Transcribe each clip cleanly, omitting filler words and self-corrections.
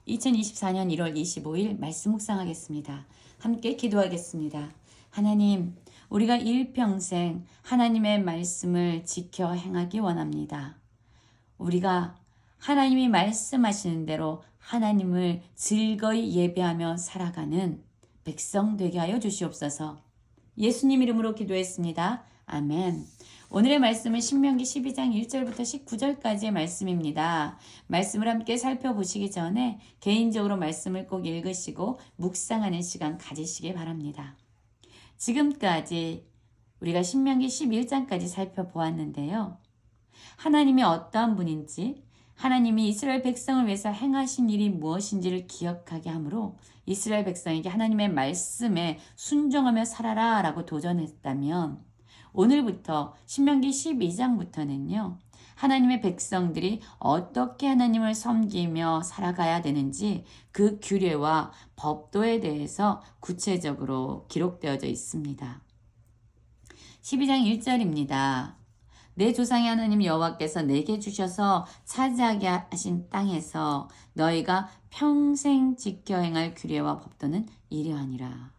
2024년 1월 25일 말씀 묵상하겠습니다. 함께 기도하겠습니다. 하나님, 우리가 일평생 하나님의 말씀을 지켜 행하기 원합니다. 우리가 하나님이 말씀하시는 대로 하나님을 즐거이 예배하며 살아가는 백성 되게 하여 주시옵소서. 예수님 이름으로 기도했습니다. 아멘. 오늘의 말씀은 신명기 12장 1절부터 19절까지의 말씀입니다. 말씀을 함께 살펴보시기 전에 개인적으로 말씀을 꼭 읽으시고 묵상하는 시간 가지시기 바랍니다. 지금까지 우리가 신명기 11장까지 살펴보았는데요. 하나님이 어떠한 분인지, 하나님이 이스라엘 백성을 위해서 행하신 일이 무엇인지를 기억하게 하므로 이스라엘 백성에게 하나님의 말씀에 순종하며 살아라 라고 도전했다면, 오늘부터 신명기 12장부터는요. 하나님의 백성들이 어떻게 하나님을 섬기며 살아가야 되는지 그 규례와 법도에 대해서 구체적으로 기록되어져 있습니다. 12장 1절입니다. 내 조상의 하나님 여호와께서 내게 주셔서 차지하게 하신 땅에서 너희가 평생 지켜 행할 규례와 법도는 이러하니라.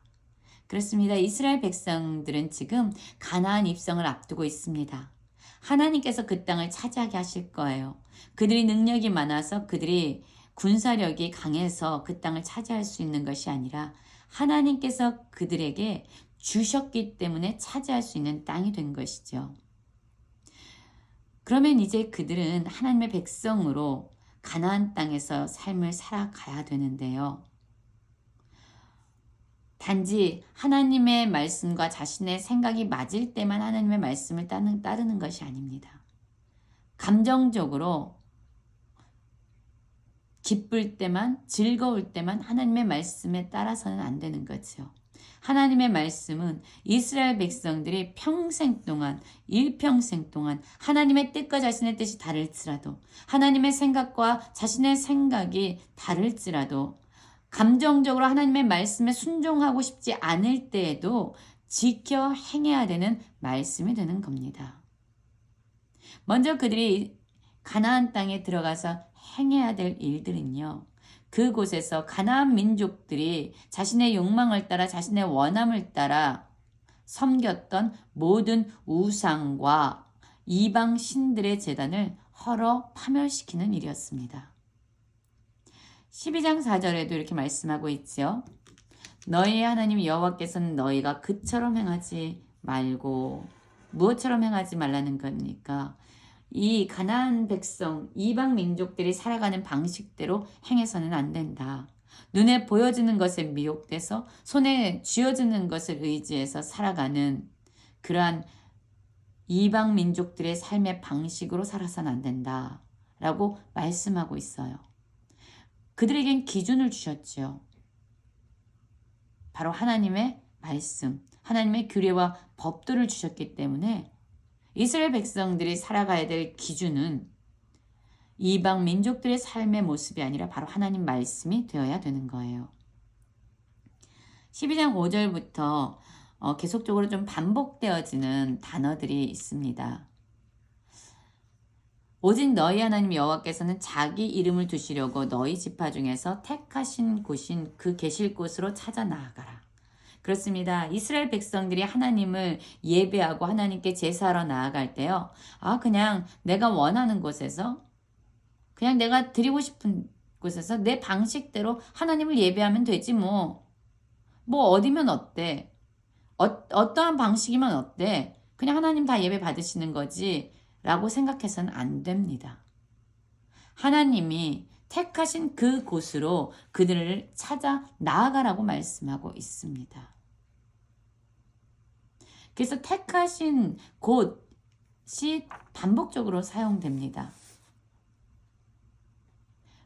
그렇습니다. 이스라엘 백성들은 지금 가나안 입성을 앞두고 있습니다. 하나님께서 그 땅을 차지하게 하실 거예요. 그들이 능력이 많아서, 그들이 군사력이 강해서 그 땅을 차지할 수 있는 것이 아니라 하나님께서 그들에게 주셨기 때문에 차지할 수 있는 땅이 된 것이죠. 그러면 이제 그들은 하나님의 백성으로 가나안 땅에서 삶을 살아가야 되는데요. 단지 하나님의 말씀과 자신의 생각이 맞을 때만 하나님의 말씀을 따르는 것이 아닙니다. 감정적으로 기쁠 때만, 즐거울 때만 하나님의 말씀에 따라서는 안 되는 거죠. 하나님의 말씀은 이스라엘 백성들이 평생 동안, 일평생 동안 하나님의 뜻과 자신의 뜻이 다를지라도, 하나님의 생각과 자신의 생각이 다를지라도, 감정적으로 하나님의 말씀에 순종하고 싶지 않을 때에도 지켜 행해야 되는 말씀이 되는 겁니다. 먼저 그들이 가나안 땅에 들어가서 행해야 될 일들은요. 그곳에서 가나안 민족들이 자신의 욕망을 따라, 자신의 원함을 따라 섬겼던 모든 우상과 이방 신들의 제단을 헐어 파멸시키는 일이었습니다. 12장 4절에도 이렇게 말씀하고 있죠. 너희의 하나님 여호와께서는 너희가 그처럼 행하지 말고, 무엇처럼 행하지 말라는 겁니까? 이 가나안 백성, 이방 민족들이 살아가는 방식대로 행해서는 안 된다. 눈에 보여지는 것에 미혹돼서 손에 쥐어지는 것을 의지해서 살아가는 그러한 이방 민족들의 삶의 방식으로 살아서는 안 된다 라고 말씀하고 있어요. 그들에겐 기준을 주셨죠. 바로 하나님의 말씀, 하나님의 규례와 법도를 주셨기 때문에 이스라엘 백성들이 살아가야 될 기준은 이방 민족들의 삶의 모습이 아니라 바로 하나님 말씀이 되어야 되는 거예요. 12장 5절부터 계속적으로 좀 반복되어지는 단어들이 있습니다. 오직 너희 하나님 여호와께서는 자기 이름을 두시려고 너희 지파 중에서 택하신 곳인 그 계실 곳으로 찾아 나아가라. 그렇습니다. 이스라엘 백성들이 하나님을 예배하고 하나님께 제사하러 나아갈 때요. 그냥 내가 원하는 곳에서, 그냥 내가 드리고 싶은 곳에서 내 방식대로 하나님을 예배하면 되지 뭐. 뭐 어디면 어때? 어떠한 방식이면 어때? 그냥 하나님 다 예배 받으시는 거지 라고 생각해서는 안 됩니다. 하나님이 택하신 그 곳으로 그들을 찾아 나아가라고 말씀하고 있습니다. 그래서 택하신 곳이 반복적으로 사용됩니다.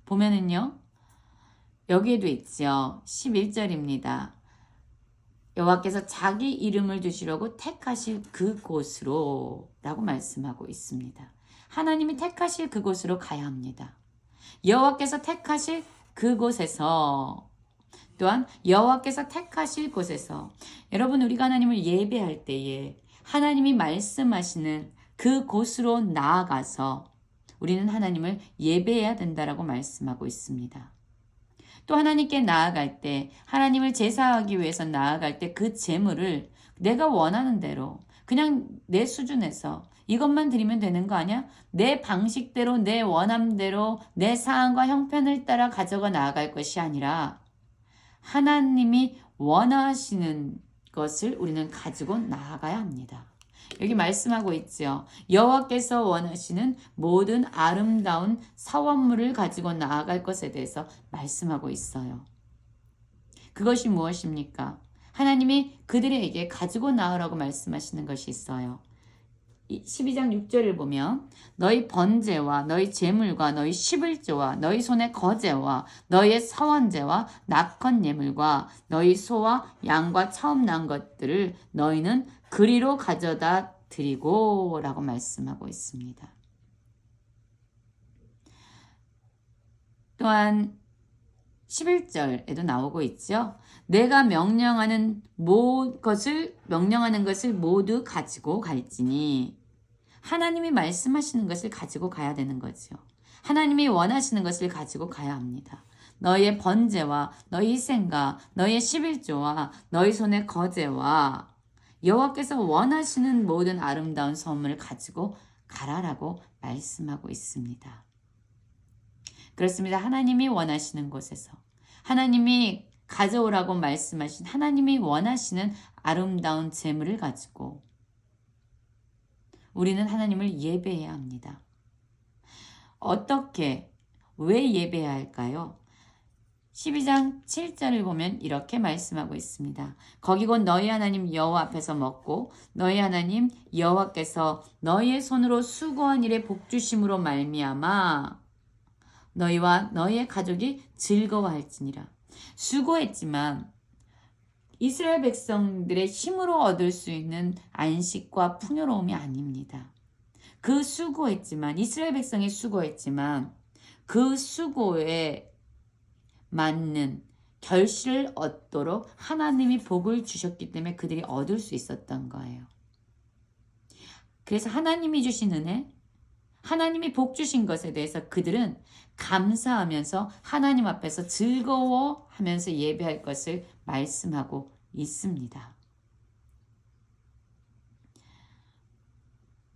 보면은요, 여기에도 있죠. 11절입니다. 여호와께서 자기 이름을 두시려고 택하실 그곳으로 라고 말씀하고 있습니다. 하나님이 택하실 그곳으로 가야 합니다. 여호와께서 택하실 그곳에서, 또한 여호와께서 택하실 곳에서, 여러분, 우리가 하나님을 예배할 때에 하나님이 말씀하시는 그곳으로 나아가서 우리는 하나님을 예배해야 된다라고 말씀하고 있습니다. 또 하나님께 나아갈 때, 하나님을 제사하기 위해서 나아갈 때 그 제물을 내가 원하는 대로 그냥 내 수준에서 이것만 드리면 되는 거 아니야? 내 방식대로, 내 원함대로, 내 사항과 형편을 따라 가져가 나아갈 것이 아니라 하나님이 원하시는 것을 우리는 가지고 나아가야 합니다. 여기 말씀하고 있죠. 여호와께서 원하시는 모든 아름다운 사원물을 가지고 나아갈 것에 대해서 말씀하고 있어요. 그것이 무엇입니까? 하나님이 그들에게 가지고 나으라고 말씀하시는 것이 있어요. 12장 6절을 보면 너희 번제와 너희 제물과 너희 십일조와 너희 손의 거제와 너희의 서원제와 낙헌 예물과 너희 소와 양과 처음 난 것들을 너희는 그리로 가져다 드리고 라고 말씀하고 있습니다. 또한 11절에도 나오고 있죠. 내가 명령하는 것을 모두 가지고 갈지니 하나님이 말씀하시는 것을 가지고 가야 되는 거죠. 하나님이 원하시는 것을 가지고 가야 합니다. 너희의 번제와 너희 희생과 너희의 십일조와 너희 손의 거제와 여호와께서 원하시는 모든 아름다운 선물을 가지고 가라라고 말씀하고 있습니다. 그렇습니다. 하나님이 원하시는 곳에서 하나님이 가져오라고 말씀하신 하나님이 원하시는 아름다운 재물을 가지고 우리는 하나님을 예배해야 합니다. 어떻게, 왜 예배해야 할까요? 12장 7절을 보면 이렇게 말씀하고 있습니다. 거기 곧 너희 하나님 여호와 앞에서 먹고 너희 하나님 여호와께서 너희의 손으로 수고한 일에 복주심으로 말미암아 너희와 너희의 가족이 즐거워할지니라. 수고했지만 이스라엘 백성들의 힘으로 얻을 수 있는 안식과 풍요로움이 아닙니다. 그 수고했지만 이스라엘 백성이 수고했지만 그 수고에 맞는 결실을 얻도록 하나님이 복을 주셨기 때문에 그들이 얻을 수 있었던 거예요. 그래서 하나님이 주신 은혜, 하나님이 복 주신 것에 대해서 그들은 감사하면서 하나님 앞에서 즐거워하면서 예배할 것을 말씀하고 있습니다.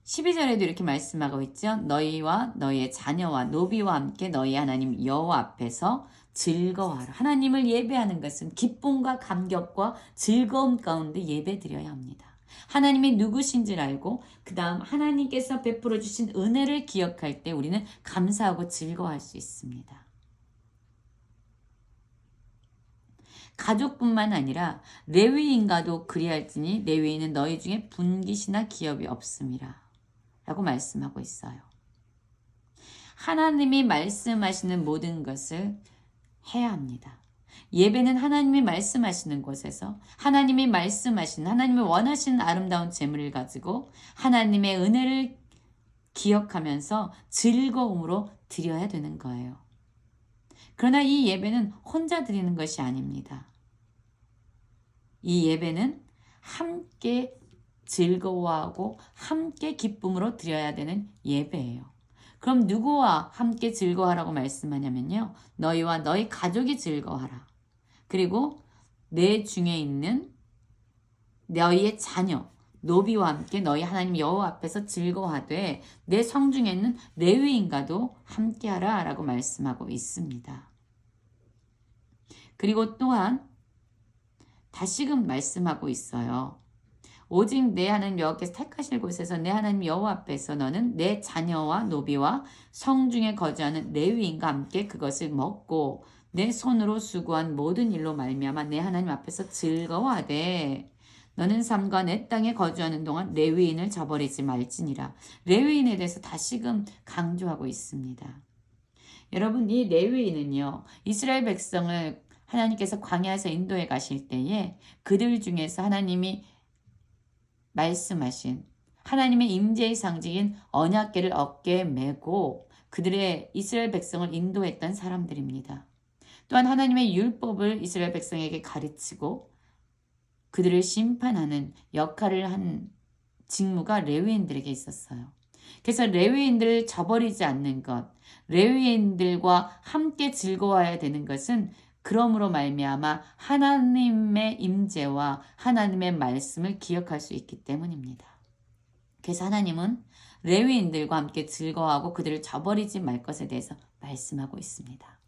12절에도 이렇게 말씀하고 있죠. 너희와 너희의 자녀와 노비와 함께 너희 하나님 여호와 앞에서 즐거워하라. 하나님을 예배하는 것은 기쁨과 감격과 즐거움 가운데 예배드려야 합니다. 하나님이 누구신지를 알고 그 다음 하나님께서 베풀어 주신 은혜를 기억할 때 우리는 감사하고 즐거워할 수 있습니다. 가족뿐만 아니라 레위인과도 그리할지니 레위인은 너희 중에 분깃이나 기업이 없음이라 라고 말씀하고 있어요. 하나님이 말씀하시는 모든 것을 해야 합니다. 예배는 하나님이 말씀하시는 곳에서 하나님이 말씀하신 하나님이 원하시는 아름다운 재물을 가지고 하나님의 은혜를 기억하면서 즐거움으로 드려야 되는 거예요. 그러나 이 예배는 혼자 드리는 것이 아닙니다. 이 예배는 함께 즐거워하고 함께 기쁨으로 드려야 되는 예배예요. 그럼 누구와 함께 즐거워하라고 말씀하냐면요. 너희와 너희 가족이 즐거워하라. 그리고 내 중에 있는 너희의 자녀, 노비와 함께 너희 하나님 여호와 앞에서 즐거워하되 내 성중에 있는 레위인과도 함께하라 라고 말씀하고 있습니다. 그리고 또한 다시금 말씀하고 있어요. 오직 내 하나님 여호와께서 택하실 곳에서 내 하나님 여호와 앞에서 너는 내 자녀와 노비와 성중에 거주하는 레위인과 함께 그것을 먹고 내 손으로 수고한 모든 일로 말미암아 내 하나님 앞에서 즐거워하되 너는 삶과 내 땅에 거주하는 동안 레위인을 저버리지 말지니라. 레위인에 대해서 다시금 강조하고 있습니다. 여러분, 이 레위인은요, 이스라엘 백성을 하나님께서 광야에서 인도해 가실 때에 그들 중에서 하나님이 말씀하신 하나님의 임재의 상징인 언약궤를 어깨에 메고 그들의 이스라엘 백성을 인도했던 사람들입니다. 또한 하나님의 율법을 이스라엘 백성에게 가르치고 그들을 심판하는 역할을 한 직무가 레위인들에게 있었어요. 그래서 레위인들을 저버리지 않는 것, 레위인들과 함께 즐거워야 되는 것은 그러므로 말미암아 하나님의 임재와 하나님의 말씀을 기억할 수 있기 때문입니다. 그래서 하나님은 레위인들과 함께 즐거워하고 그들을 저버리지 말 것에 대해서 말씀하고 있습니다.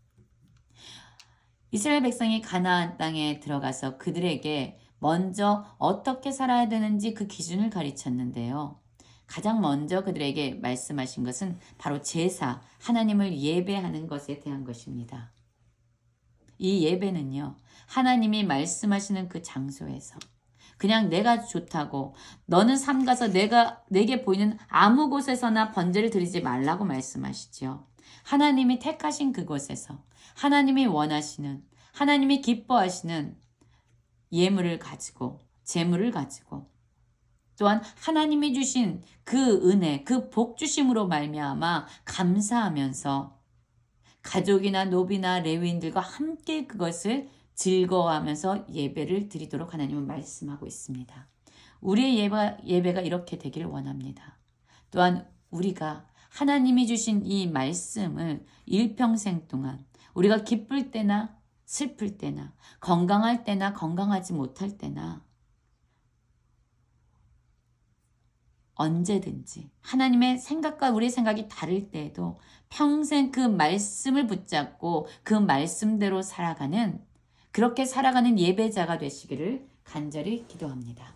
이스라엘 백성이 가나안 땅에 들어가서 그들에게 먼저 어떻게 살아야 되는지 그 기준을 가르쳤는데요. 가장 먼저 그들에게 말씀하신 것은 바로 제사, 하나님을 예배하는 것에 대한 것입니다. 이 예배는요, 하나님이 말씀하시는 그 장소에서 그냥 내가 좋다고 너는 삼가서 내게 보이는 아무 곳에서나 번제를 드리지 말라고 말씀하시죠. 하나님이 택하신 그곳에서 하나님이 원하시는, 하나님이 기뻐하시는 예물을 가지고, 제물을 가지고, 또한 하나님이 주신 그 은혜, 그 복 주심으로 말미암아 감사하면서 가족이나 노비나 레위인들과 함께 그것을 즐거워하면서 예배를 드리도록 하나님은 말씀하고 있습니다. 우리의 예배가 이렇게 되기를 원합니다. 또한 우리가 하나님이 주신 이 말씀을 일평생 동안 우리가 기쁠 때나 슬플 때나 건강할 때나 건강하지 못할 때나 언제든지 하나님의 생각과 우리의 생각이 다를 때에도 평생 그 말씀을 붙잡고 그 말씀대로 살아가는, 그렇게 살아가는 예배자가 되시기를 간절히 기도합니다.